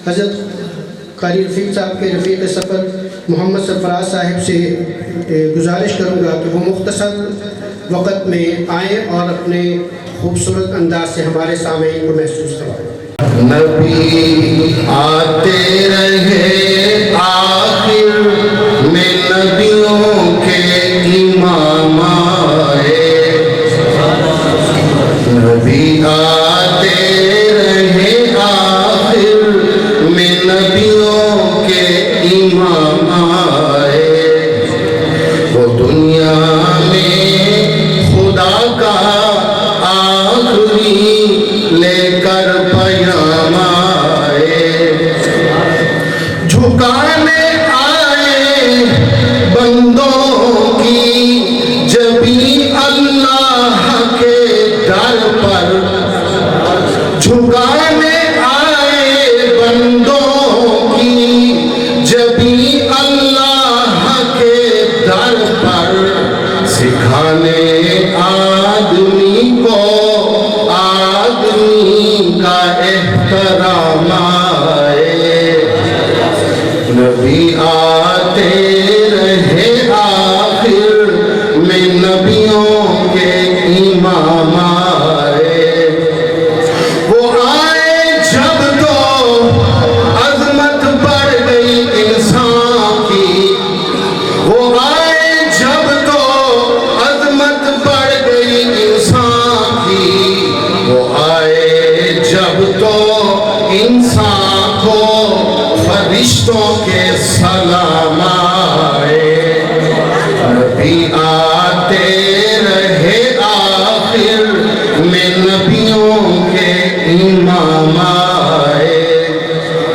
حضرت قاری رفیق صاحب کے رفیق سفر محمد سرفراز صاحب سے گزارش کروں گا کہ وہ مختصر وقت میں آئیں اور اپنے خوبصورت انداز سے ہمارے سامعین کو محسوس کروائیں۔ نبی آتے رہے آخر میں نبیوں کے امام آئے، نبی آتے رہے آخر میں نبیوں کے امام آئے، وہ دنیا میں خدا کا آخری لے کر پیام آئے، جھکانے آئے بندوں کی جبیں اللہ کے در پر، جھکانے آئے بندوں کی جبیں اللہ کے در پر، سکھانے آدمی کو آدمی کا احترام آئے، نبی آتے رہے آخر میں نبیوں کے امام آئے، وہ آئے جب تو عظمت بڑھ گئی انسان کی، وہ آئے جب تو عظمت بڑھ گئی انسان کی، وہ آئے جب تو انسان کو فرشتوں کے سلام آئے، نبی آتے رہے آخر میں نبیوں کے امام آئے،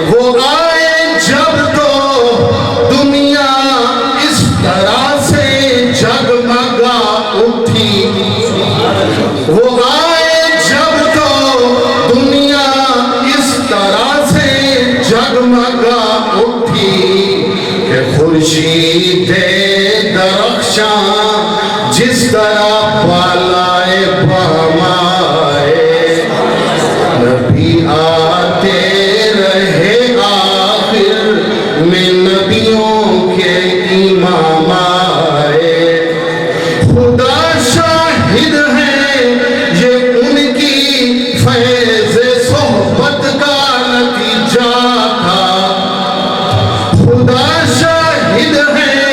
وہ آئے جب تو دنیا اس طرح سے جگمگا اٹھی، وہ آئے جب تو دنیا اس طرح سے جگمگا اٹھی کہ خورشید درخشاں جس طرح بالائے بام آئے، نبی آتے رہے آخر میں نبیوں کے امام آئے، خدا شاہد ہے یہ ان کی فیض صحبت کا نتیجہ تھا، خدا شاہد ہے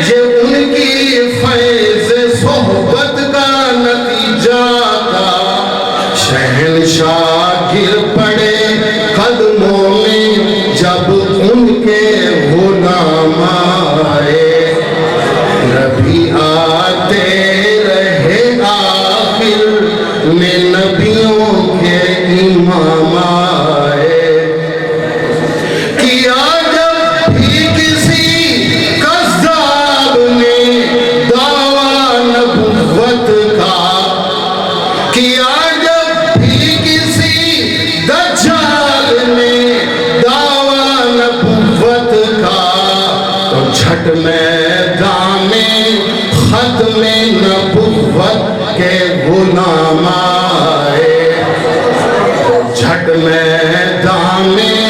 یہ ان کی فیض صحبت کا نتیجہ تھا، شہنشاہ گر پڑے قدموں میں جب ان کے غلام آئے، نبی آتے رہے آخر میں نبیوں کے امام آئے، کیا جب بھی کسی کذاب نے دعویٰ نبوت کا، کیا جب بھی کسی دجال نے دعویٰ نبوت کا، تو جھٹ میدان میں ختم نبوت کے غلام آئے، جھٹ میدان میں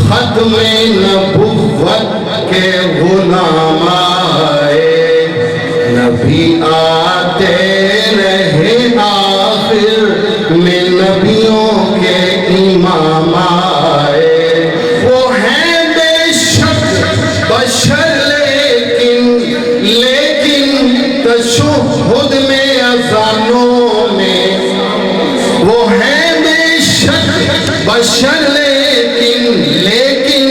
ختم نبوت کے غلام آئے، نبی آتے رہے آخر میں نبیوں کے امام آئے، وہ ہیں بے شک بشر لیکن تشہد میں اذانوں میں، وہ ہیں بے شک بشر لیکن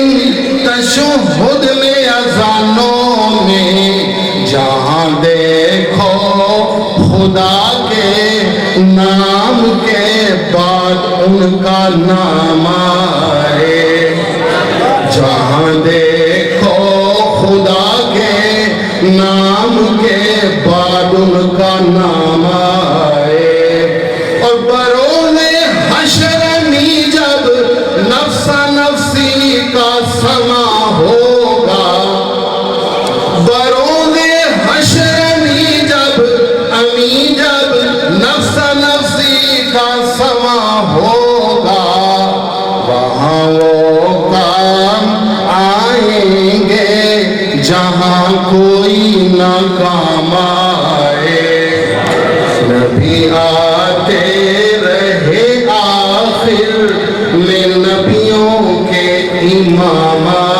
تشہد میں اذانوں میں، جہاں دیکھو خدا کے نام کے بعد ان کا نام آئے، جہاں دیکھو خدا کے نام کے بعد ان کا نام آئے، اور بروز حشر میں جب نفس نفسی کا سما ہوگا، بروز حشر میں جب نفس نفسی کا سما ہوگا، وہاں وہ کوئی نہ کام آئے، نبی آتے رہے آخر میں نبیوں کے امام آئے۔